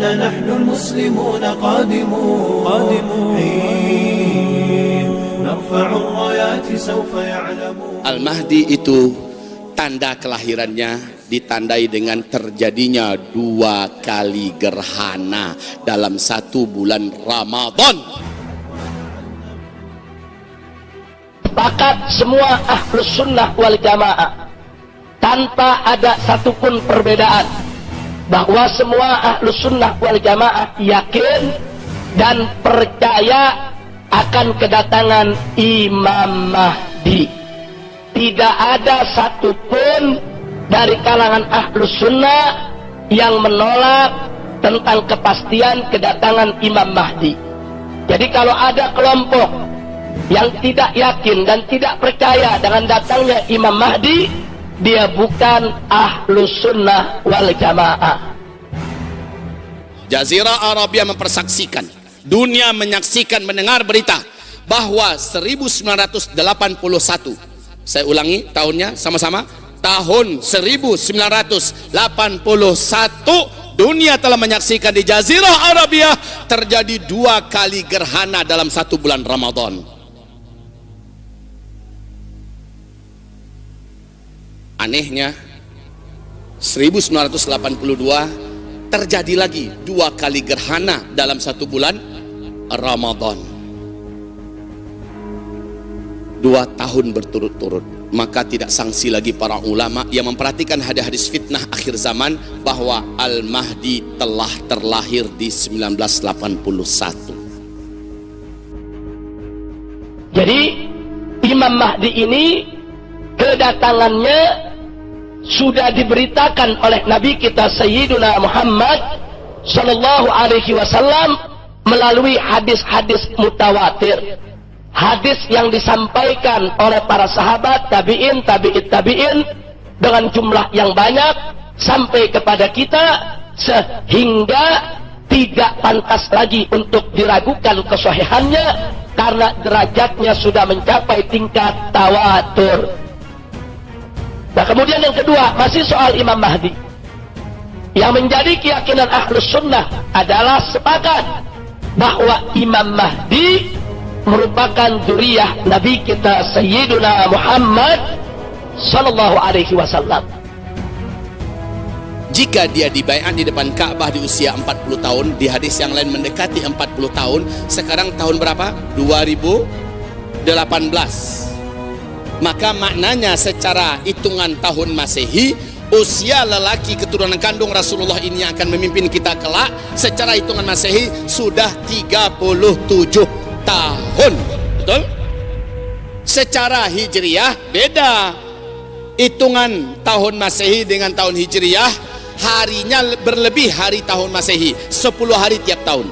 إننا نحن المسلمون قادمون حين نرفع الرايات سوف يعلمون. Al-Mahdi itu tanda kelahirannya ditandai dengan terjadinya 2 kali gerhana dalam 1 bulan Ramadan. Sepakat semua ahlus sunnah wal jamaah tanpa ada satupun perbedaan bahwa semua ahlus sunnah wal jamaah yakin dan percaya akan kedatangan Imam Mahdi. Tidak ada satupun dari kalangan ahlus sunnah yang menolak tentang kepastian kedatangan Imam Mahdi. Jadi kalau ada kelompok yang tidak yakin dan tidak percaya dengan datangnya Imam Mahdi, dia bukan ahlus sunnah wal jamaah. Jazirah Arabia mempersaksikan, dunia menyaksikan, mendengar berita bahwa 1981, saya ulangi tahunnya sama-sama, tahun 1981 dunia telah menyaksikan di Jazirah Arabia terjadi 2 kali gerhana dalam 1 bulan Ramadan. Anehnya 1982 terjadi lagi 2 kali gerhana dalam 1 bulan Ramadan. 2 tahun berturut-turut. Maka tidak sangsi lagi para ulama yang memperhatikan hadis-hadis fitnah akhir zaman bahwa Al-Mahdi telah terlahir di 1981. Jadi Imam Mahdi ini kedatangannya sudah diberitakan oleh Nabi kita Sayyiduna Muhammad sallallahu alaihi wasallam melalui hadis-hadis mutawatir. Hadis yang disampaikan oleh para sahabat, tabi'in, tabi'in dengan jumlah yang banyak sampai kepada kita, sehingga tidak pantas lagi untuk diragukan kesahihannya karena derajatnya sudah mencapai tingkat tawatur. Nah, kemudian yang kedua, masih soal Imam Mahdi. Yang menjadi keyakinan ahlus sunnah adalah sepakat bahwa Imam Mahdi merupakan zuriyah Nabi kita Sayyiduna Muhammad sallallahu alaihi wasallam. Jika dia dibaiat di depan Ka'bah di usia 40 tahun, di hadis yang lain mendekati 40 tahun, sekarang tahun berapa? 2018. Maka maknanya secara hitungan tahun Masehi, usia lelaki keturunan kandung Rasulullah ini yang akan memimpin kita kelak secara hitungan Masehi sudah 37 tahun. Betul? Secara Hijriyah beda. Hitungan tahun Masehi dengan tahun Hijriyah, harinya berlebih hari tahun Masehi, 10 hari tiap tahun.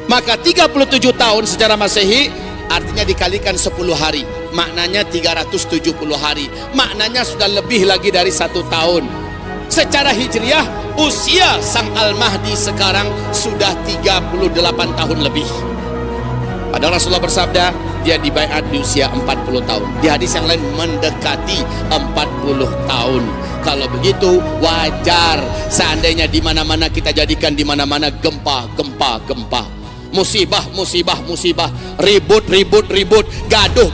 Maka 37 tahun secara Masehi artinya dikalikan 10 hari, maknanya 370 hari, maknanya sudah lebih lagi dari 1 tahun. Secara Hijriyah usia Sang Al-Mahdi sekarang sudah 38 tahun lebih. Padahal Rasulullah bersabda dia dibaiat di usia 40 tahun. Di hadis yang lain mendekati 40 tahun. Kalau begitu wajar seandainya di mana-mana kita jadikan di mana-mana gempa, musibah, ribut, gaduh,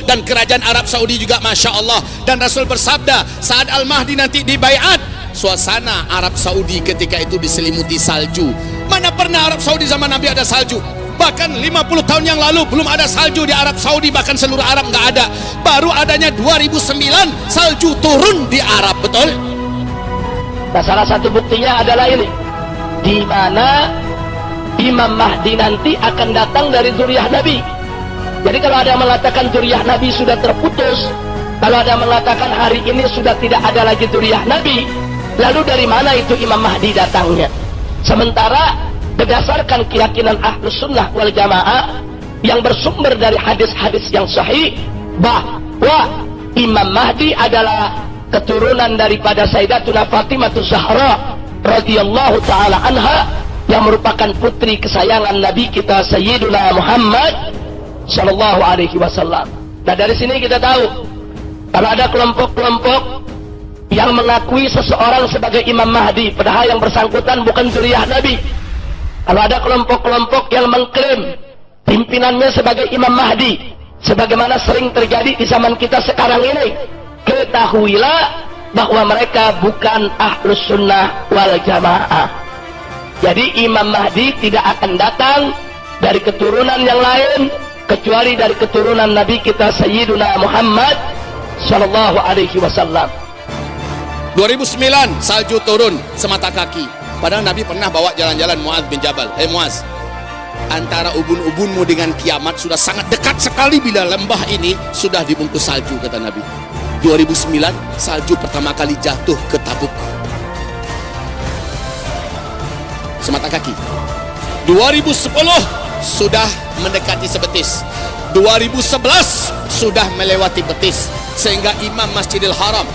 dan kerajaan Arab Saudi juga Masya Allah. Dan Rasul bersabda saat Al-Mahdi nanti dibaiat, suasana Arab Saudi ketika itu diselimuti salju. Mana pernah Arab Saudi zaman Nabi ada salju? Bahkan 50 tahun yang lalu belum ada salju di Arab Saudi, bahkan seluruh Arab nggak ada. Baru adanya 2009 salju turun di Arab, betul? Nah, salah satu buktinya adalah ini, di mana Imam Mahdi nanti akan datang dari zuriyah Nabi. Jadi kalau ada yang mengatakan zuriyah Nabi sudah terputus, kalau ada yang mengatakan hari ini sudah tidak ada lagi zuriyah Nabi, lalu dari mana itu Imam Mahdi datangnya? Sementara berdasarkan keyakinan ahlus sunnah wal jamaah yang bersumber dari hadis-hadis yang sahih bahwa Imam Mahdi adalah keturunan daripada Sayyidatuna Fatimah Zahra radhiyallahu taala anha, yang merupakan putri kesayangan Nabi kita Sayyiduna Muhammad sallallahu alaihi wasallam. Nah, dari sini kita tahu kalau ada kelompok-kelompok yang mengakui seseorang sebagai Imam Mahdi, padahal yang bersangkutan bukan zuriyah Nabi. Kalau ada kelompok-kelompok yang mengklaim pimpinannya sebagai Imam Mahdi, sebagaimana sering terjadi di zaman kita sekarang ini, ketahuilah bahwa mereka bukan Ahlus Sunnah wal Jamaah. Jadi Imam Mahdi tidak akan datang dari keturunan yang lain kecuali dari keturunan Nabi kita Sayyiduna Muhammad sallallahu alaihi wasallam. 2009 salju turun semata kaki, padahal Nabi pernah bawa jalan-jalan Muaz bin Jabal. Muaz, antara ubun-ubunmu dengan kiamat sudah sangat dekat sekali bila lembah ini sudah dibungkus salju, kata Nabi. 2009 salju pertama kali jatuh ke Tabuk semata kaki. 2010 sudah mendekati sebetis. 2011 sudah melewati betis, sehingga Imam Masjidil Haram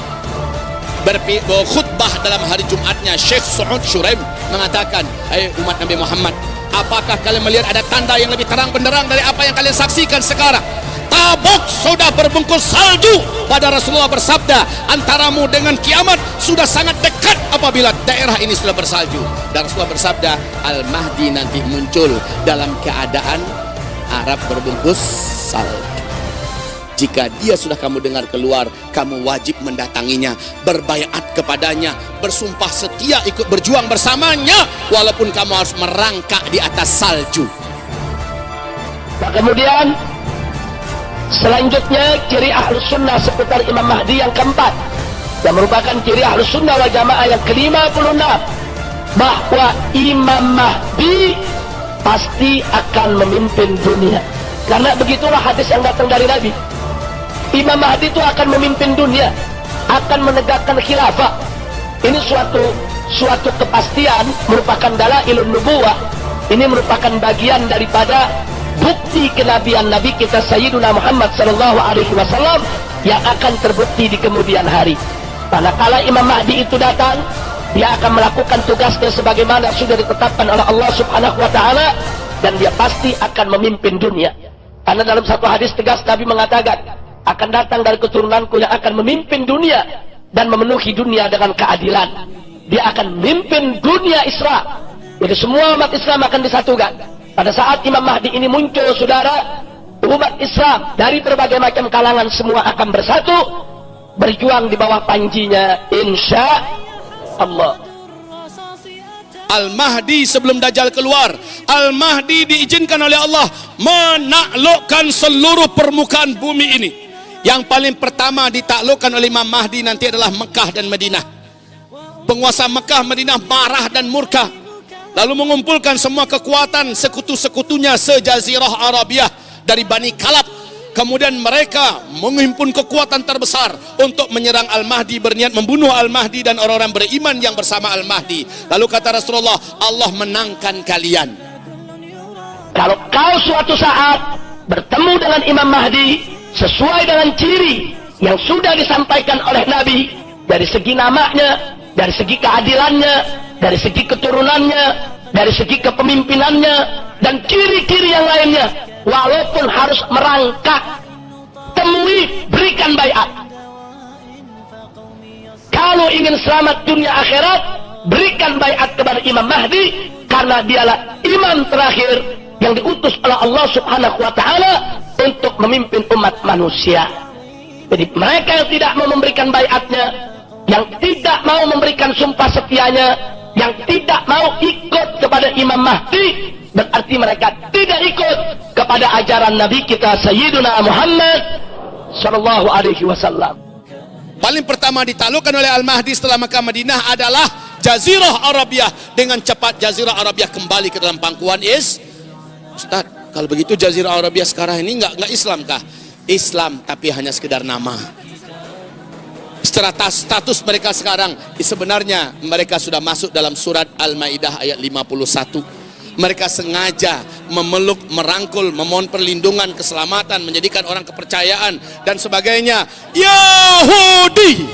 berkhutbah dalam hari Jumatnya, Syekh Su'ud Syuraim mengatakan, "Hai umat Nabi Muhammad, apakah kalian melihat ada tanda yang lebih terang benderang dari apa yang kalian saksikan sekarang? Tabuk sudah berbungkus salju." Pada Rasulullah bersabda, antaramu dengan kiamat sudah sangat dekat apabila daerah ini sudah bersalju. Dan Rasulullah bersabda, Al-Mahdi nanti muncul dalam keadaan Arab berbungkus salju. Jika dia sudah kamu dengar keluar, kamu wajib mendatanginya, berbaiat kepadanya, bersumpah setia ikut berjuang bersamanya, walaupun kamu harus merangkak di atas salju. Nah, kemudian selanjutnya ciri Ahlus Sunnah seputar Imam Mahdi yang keempat, yang merupakan ciri Ahlus Sunnah wal Jamaah yang ke-56, bahwa Imam Mahdi pasti akan memimpin dunia. Karena begitulah hadis yang datang dari Nabi. Imam Mahdi itu akan memimpin dunia, akan menegakkan khilafah. Ini suatu kepastian, merupakan dalailun nubuwah. Ini merupakan bagian daripada bukti kenabian Nabi kita Sayyiduna Muhammad sallallahu alaihi wasallam yang akan terbukti di kemudian hari. Manakala Imam Mahdi itu datang, dia akan melakukan tugasnya sebagaimana sudah ditetapkan oleh Allah Subhanahu wa taala, dan dia pasti akan memimpin dunia. Karena dalam satu hadis tegas Nabi mengatakan, akan datang dari keturunanku yang akan memimpin dunia dan memenuhi dunia dengan keadilan. Dia akan memimpin dunia Islam. Jadi semua umat Islam akan disatukan. Pada saat Imam Mahdi ini muncul, saudara, umat Islam dari berbagai macam kalangan semua akan bersatu, berjuang di bawah panjinya, insya Allah. Al-Mahdi sebelum Dajjal keluar, Al-Mahdi diizinkan oleh Allah menaklukkan seluruh permukaan bumi ini. Yang paling pertama ditaklukkan oleh Imam Mahdi nanti adalah Mekah dan Madinah. Penguasa Mekah, Madinah marah dan murka, lalu mengumpulkan semua kekuatan sekutu-sekutunya se-Jazirah Arabiah dari Bani Kalab. Kemudian mereka menghimpun kekuatan terbesar untuk menyerang Al-Mahdi, berniat membunuh Al-Mahdi dan orang-orang beriman yang bersama Al-Mahdi. Lalu kata Rasulullah, Allah menangkan kalian. Kalau kau suatu saat bertemu dengan Imam Mahdi sesuai dengan ciri yang sudah disampaikan oleh Nabi, dari segi namanya, dari segi keadilannya, dari segi keturunannya, dari segi kepemimpinannya, dan ciri-ciri yang lainnya, walaupun harus merangkak, temui, berikan baiat. Kalau ingin selamat dunia akhirat, berikan baiat kepada Imam Mahdi, karena dialah imam terakhir yang diutus oleh Allah Subhanahu wa taala untuk memimpin umat manusia. Jadi mereka yang tidak mau memberikan baiatnya, yang tidak mau memberikan sumpah setianya, yang tidak mau ikut kepada Imam Mahdi, berarti mereka tidak ikut kepada ajaran Nabi kita Sayyiduna Muhammad sallallahu alaihi wasallam. Paling pertama ditaklukkan oleh Al-Mahdi setelah Mekah Madinah adalah Jazirah Arabiah. Dengan cepat Jazirah Arabiah kembali ke dalam pangkuan Ustaz, kalau begitu Jazirah Arabiah sekarang ini enggak Islam kah? Islam, tapi hanya sekedar nama. Status mereka sekarang sebenarnya mereka sudah masuk dalam surat Al-Maidah ayat 51. Mereka sengaja memeluk, merangkul, memohon perlindungan, keselamatan, menjadikan orang kepercayaan dan sebagainya. Yahudi